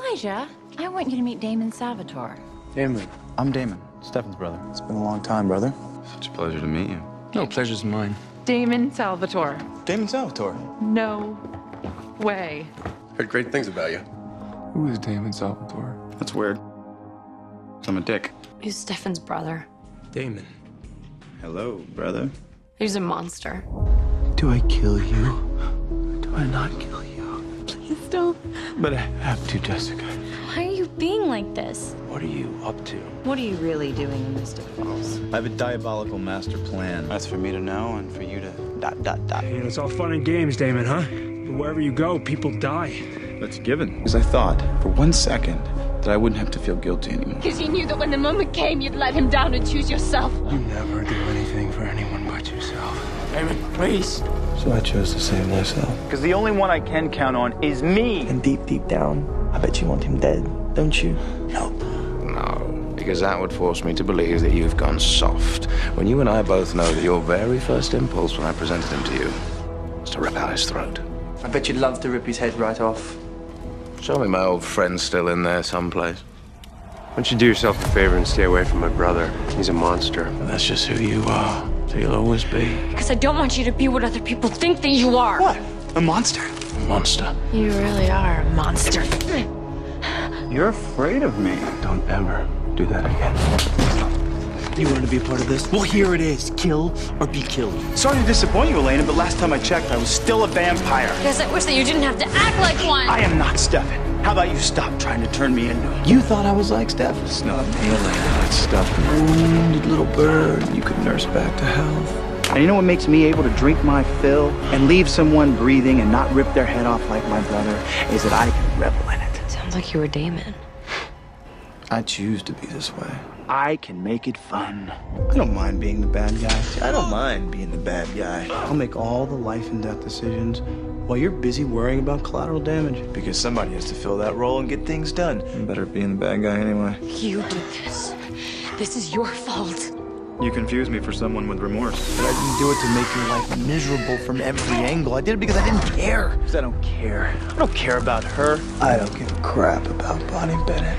Elijah, I want you to meet Damon Salvatore. Damon. I'm Damon, Stefan's brother. It's been a long time, brother. Such a pleasure to meet you. No, pleasure's mine. Damon Salvatore. Damon Salvatore. No way. Heard great things about you. Who is Damon Salvatore? That's weird. I'm a dick. He's Stefan's brother. Damon. Hello, brother. He's a monster. Do I kill you? Or do I not kill you? Please don't. But I have to, Jessica. Why are you being like this? What are you up to? What are you really doing in Mystic Falls? I have a diabolical master plan. That's for me to know and for you to ... You know, it's all fun and games, Damon, huh? But wherever you go, people die. That's a given. Because I thought, for 1 second, that I wouldn't have to feel guilty anymore. Because you knew that when the moment came, you'd let him down and choose yourself. You never do anything for anyone but yourself. Damon, please. So I chose to save myself. Because the only one I can count on is me. And deep down, I bet you want him dead, don't you? Nope. No, because that would force me to believe that you've gone soft. When you and I both know that your very first impulse when I presented him to you was to rip out his throat. I bet you'd love to rip his head right off. Show me my old friend's still in there someplace. Why don't you do yourself a favor and stay away from my brother? He's a monster. And that's just who you are. So you'll always be. Because I don't want you to be what other people think that you are. What? A monster? Monster. You really are a monster. You're afraid of me. Don't ever do that again. You want to be a part of this? Well, here it is. Kill or be killed. Sorry to disappoint you, Elena, but last time I checked, I was still a vampire. Because I wish that you didn't have to act like one. I am not Stefan. How about you stop trying to turn me into him? You thought I was like Steph. It's not me, Elena. That stuff. A wounded little bird you could nurse back to health. And you know what makes me able to drink my fill and leave someone breathing and not rip their head off like my brother is that I can revel in it. Sounds like you were Damon. I choose to be this way. I can make it fun. I don't mind being the bad guy. See, I don't mind being the bad guy. I'll make all the life and death decisions while you're busy worrying about collateral damage. Because somebody has to fill that role and get things done. I'm better at being the bad guy anyway. You did this. This is your fault. You confuse me for someone with remorse. But I didn't do it to make your life miserable from every angle. I did it because I didn't care. Because I don't care. I don't care about her. I don't give a crap about Bonnie Bennett.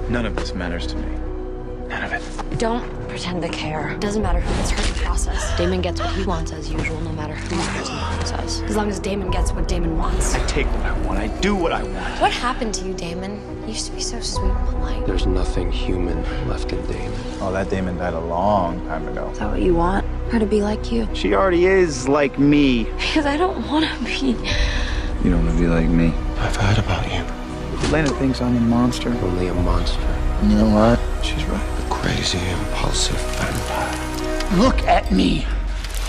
None of this matters to me. None of it. Don't pretend to care. It doesn't matter who gets hurt in the process. Damon gets what he wants as usual, no matter who gets what he says. As long as Damon gets what Damon wants. I take what I want. I do what I want. What happened to you, Damon? You used to be so sweet and polite. There's nothing human left in Damon. Oh, that Damon died a long time ago. Is that what you want? Her to be like you? She already is like me. Because I don't want to be. You don't want to be like me. I've heard about you. Elena thinks I'm a monster. Only a monster. You know what? She's right. Crazy, impulsive vampire. Look at me.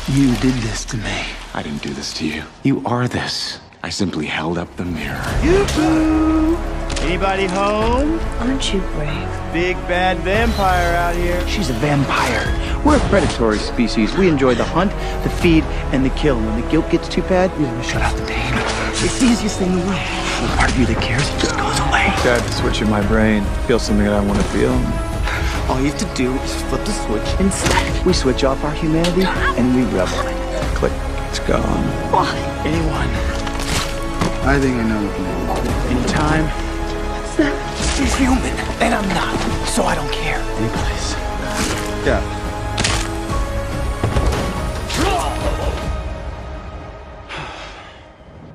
You did this to me. I didn't do this to you. You are this. I simply held up the mirror. Yoo-hoo! Anybody home? Aren't you brave? Big bad vampire out here. She's a vampire. We're a predatory species. We enjoy the hunt, the feed, and the kill. When the guilt gets too bad, we want to shut out the pain. It's the easiest thing in the world. The part of you that cares just goes away. Dad, the switch in my brain. Feel something that I want to feel. All you have to do is flip the switch and snap. We switch off our humanity and we revel in it. Click. It's gone. Why? Anyone? I think I know what you mean. Anytime. What's that? She's human, and I'm not, so I don't care. Any place. Yeah.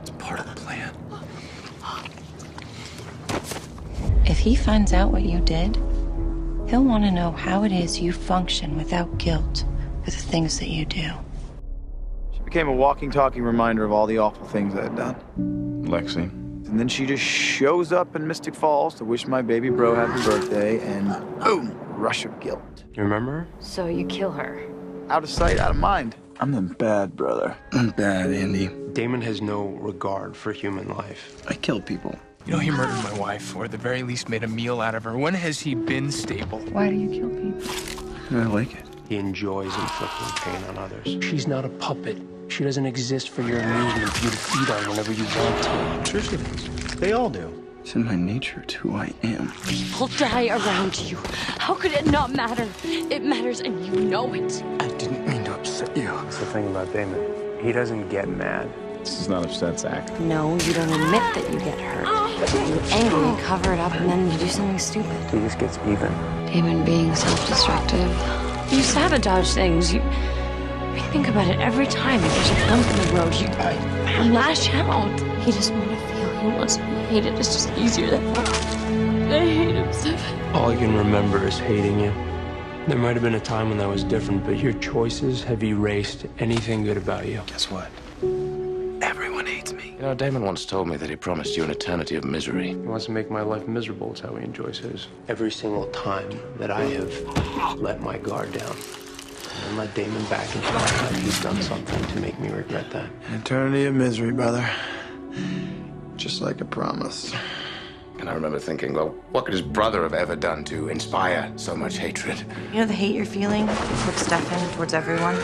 It's part of the plan. If he finds out what you did, he'll want to know how it is you function without guilt for the things that you do. She became a walking, talking reminder of all the awful things I had done. Lexi. And then she just shows up in Mystic Falls to wish my baby bro happy birthday, and boom, rush of guilt. You remember her? So you kill her. Out of sight, out of mind. I'm the bad brother. I'm bad, Andy. Damon has no regard for human life. I kill people. You know he murdered my wife, or at the very least made a meal out of her. When has he been stable? Why do you kill people? I like it. He enjoys inflicting pain on others. She's not a puppet. She doesn't exist for your amusement, for you to feed on whenever you want to. Sure she does. They all do. It's in my nature. It's who I am. People die around you. How could it not matter? It matters and you know it. I didn't mean to upset you. That's the thing about Damon. He doesn't get mad. This is not upset, Zach. No, you don't admit that you get hurt. You angry, you cover it up, and then you do something stupid. He just gets even. Damon being self-destructive. You sabotage things. You think about it every time. There's a bump in the road. You lash out. He doesn't want to feel. He wants to be hated. It's just easier that way. I hate him, Stefan. All I can remember is hating you. There might have been a time when that was different, but your choices have erased anything good about you. Guess what? Everyone hates me. You know, Damon once told me that he promised you an eternity of misery. He wants to make my life miserable. It's how he enjoys his. Every single time that I have let my guard down and let Damon back into my life, he's done something to make me regret that. An eternity of misery, brother. Just like a promise. And I remember thinking, well, what could his brother have ever done to inspire so much hatred? You know the hate you're feeling towards Stefan, towards everyone? You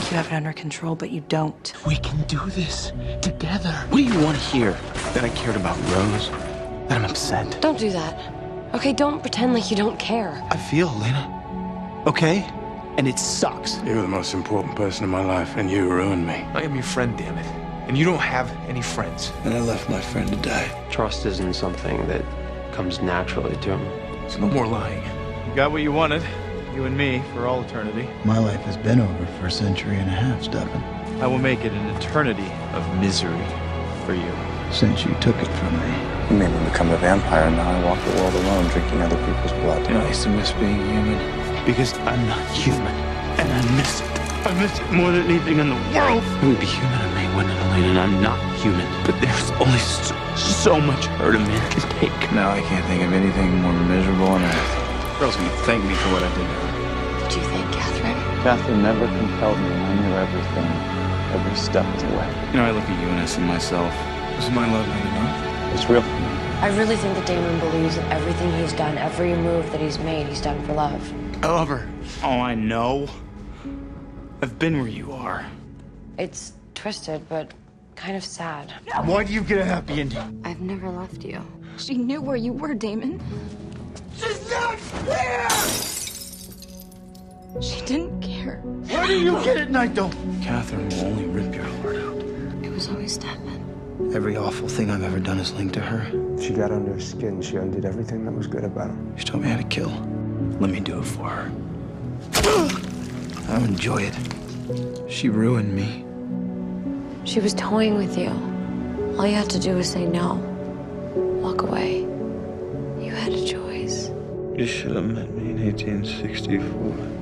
think you have it under control, but you don't. We can do this together. What do you want to hear? That I cared about Rose? That I'm upset? Don't do that. Okay, don't pretend like you don't care. I feel, Elena. Okay? And it sucks. You're the most important person in my life, and you ruined me. I am your friend, damn it. And you don't have any friends. And I left my friend to die. Trust isn't something that comes naturally to him. So no more lying. You got what you wanted. You and me, for all eternity. My life has been over for a century and a half, Stefan. I will make it an eternity of misery for you. Since you took it from me. You made me become a vampire, and now I walk the world alone, drinking other people's blood. You know, I used to miss being human. Because I'm not human. And I miss it. I miss it more than anything in the world. It would be human of me, wouldn't it, Elena? And I'm not human. But there's only so much hurt a man can take. Now I can't think of anything more miserable on earth. Girl's gonna thank me for what I did to her. Did you think, Catherine? Catherine never compelled me, and I knew everything. Every step of the way. You know, I look at you and I see myself. Is my love not enough? It's real. I really think that Damon believes that everything he's done, every move that he's made, he's done for love. I love her. Oh, I know. I've been where you are. It's twisted, but kind of sad. Why do you get a happy ending? I've never left you. She knew where you were, Damon. She's not here! She didn't care. Where do you get at night, though? Catherine will only rip your heart out. It was always Stefan. Every awful thing I've ever done is linked to her. She got under his skin. She undid everything that was good about him. She taught me how to kill. Let me do it for her. I enjoy it. She ruined me. She was toying with you. All you had to do was say no. Walk away. You had a choice. You should have met me in 1864.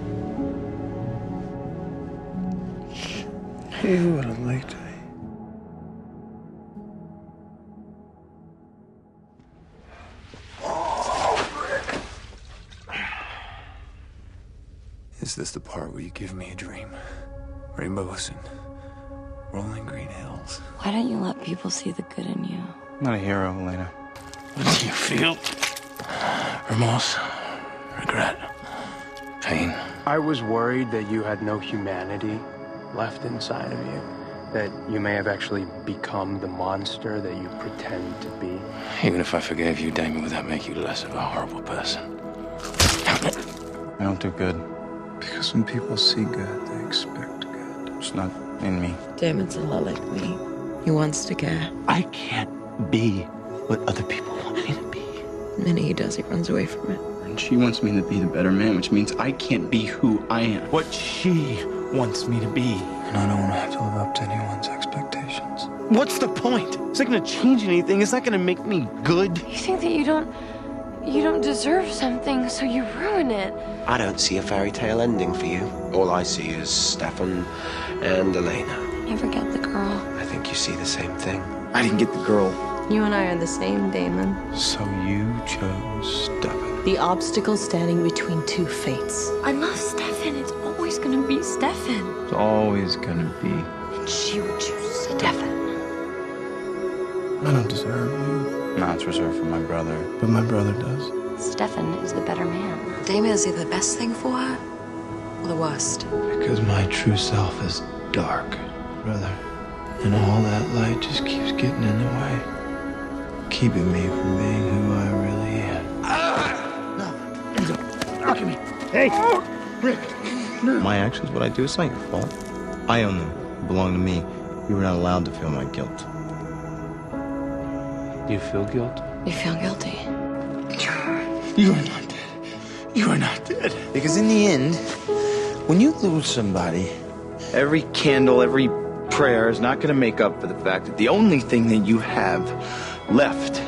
He would have liked me. Is this the part where you give me a dream? Rainbows and rolling green hills. Why don't you let people see the good in you? I'm not a hero, Elena. What do you feel? Remorse, regret, pain. I was worried that you had no humanity left inside of you. That you may have actually become the monster that you pretend to be. Even if I forgave you, Damon, would that make you less of a horrible person? I don't do good. Because when people see good, they expect good. It's not in me. Damon's a lot like me. He wants to care. I can't be what other people want me to be. The minute he does, he runs away from it. And she wants me to be the better man, which means I can't be who I am. What she wants me to be. And I don't want to have to live up to anyone's expectations. What's the point? It's not gonna change anything. It's not gonna make me good. You think that you don't deserve something, so you ruin it. I don't see a fairy tale ending for you. All I see is Stefan and Elena. Never get the girl. I think you see the same thing. I didn't get the girl. You and I are the same, Damon. So you chose Stefan. The obstacle standing between two fates. I love Stefan. It's always gonna be Stefan. It's always gonna be. And she would choose Stefan. I don't deserve you. No, it's reserved for my brother. But my brother does. Stefan is the better man. Damon is either the best thing for her or the worst. Because my true self is dark, brother. And all that light just keeps getting in the way. Keeping me from being who I really am. Look at me. Hey! Rick! No. My actions, what I do, it's not your fault. I own them. They belong to me. You were not allowed to feel my guilt. Do you feel guilt? You feel guilty. You are not dead. You are not dead. Because in the end, when you lose somebody, every candle, every prayer is not going to make up for the fact that the only thing that you have left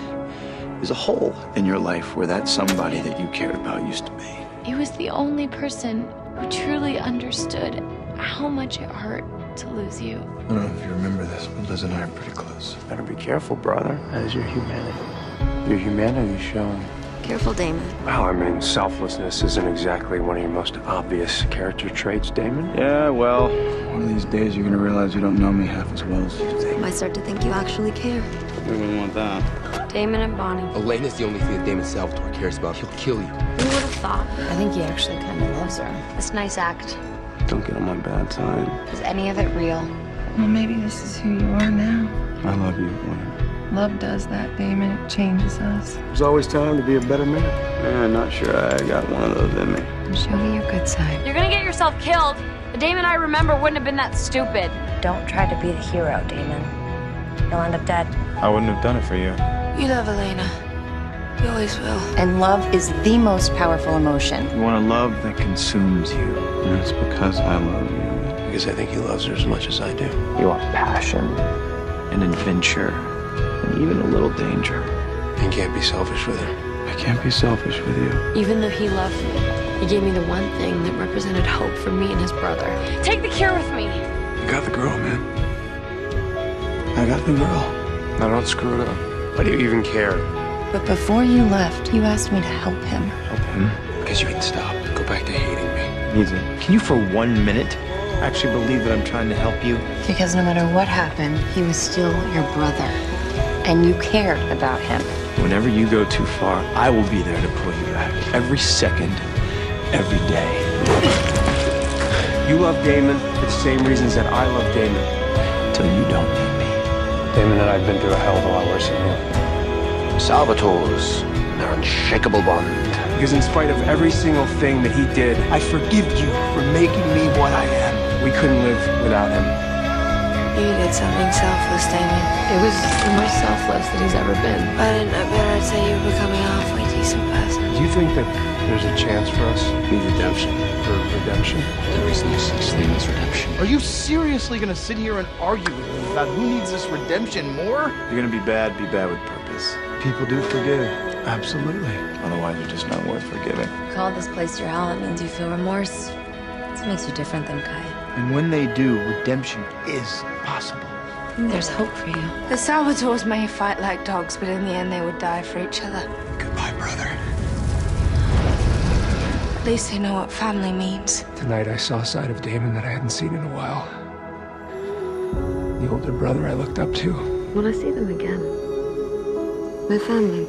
is a hole in your life where that somebody that you cared about used to be. He was the only person who truly understood how much it hurt to lose you. I don't know if you remember this, but Liz and I are pretty close. Better be careful, brother. That is your humanity. Your humanity showing. Careful, Damon. Well, I mean, selflessness isn't exactly one of your most obvious character traits, Damon. Yeah, well, one of these days you're gonna realize you don't know me half as well as you think. Might start to think you actually care. We wouldn't want that. Damon and Bonnie. Elena's the only thing that Damon Salvatore cares about. He'll kill you. Who would have thought? I think he actually kind of loves her. This nice act. Don't get on my bad side. Is any of it real? Well, maybe this is who you are now. I love you, Bonnie. Love does that, Damon. It changes us. There's always time to be a better man. Yeah, not sure I got one of those in me. Show me your good side. You're gonna get yourself killed. The Damon I remember wouldn't have been that stupid. Don't try to be the hero, Damon. You'll end up dead. I wouldn't have done it for you. You love Elena. You always will. And love is the most powerful emotion. You want a love that consumes you. And it's because I love you. Because I think he loves her as much as I do. You want passion and adventure and even a little danger. You can't be selfish with her. I can't be selfish with you. Even though he loved me, he gave me the one thing that represented hope for me and his brother. Take the cure with me. You got the girl, man. I got the girl. Now don't screw it up. Why do you even care? But before you left, you asked me to help him. Help him? Because you can stop. Go back to hating me. Easy. Can you for 1 minute actually believe that I'm trying to help you? Because no matter what happened, he was still your brother. And you cared about him. Whenever you go too far, I will be there to pull you back. Every second, every day. You love Damon for the same reasons that I love Damon. Till you don't need me. Damon and I have been through a hell of a lot worse than you. Salvatore's their unshakable bond. Because in spite of every single thing that he did, I forgive you for making me what I am. we couldn't live without him. You did something selfless, Damon. It was the most selfless that he's ever been. I didn't know better. I'd say you were becoming a halfway decent person. Do you think that there's a chance for us? Redemption. For redemption? There is no such thing as redemption. Are you seriously gonna sit here and argue with me about who needs this redemption more? If you're gonna be bad with purpose. People do forgive. Absolutely. Otherwise, you're just not worth forgiving. Call this place your hell, it means you feel remorse. This makes you different than Kai. And when they do, redemption is possible. There's hope for you. The Salvatores may fight like dogs, but in the end they would die for each other. Goodbye, brother. At least they know what family means. Tonight I saw a side of Damon that I hadn't seen in a while. The older brother I looked up to. When I see them again, my family.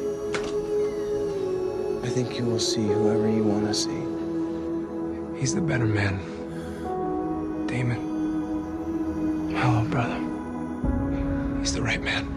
I think you will see whoever you want to see. He's the better man. Damon. Hello, brother. He's the right man.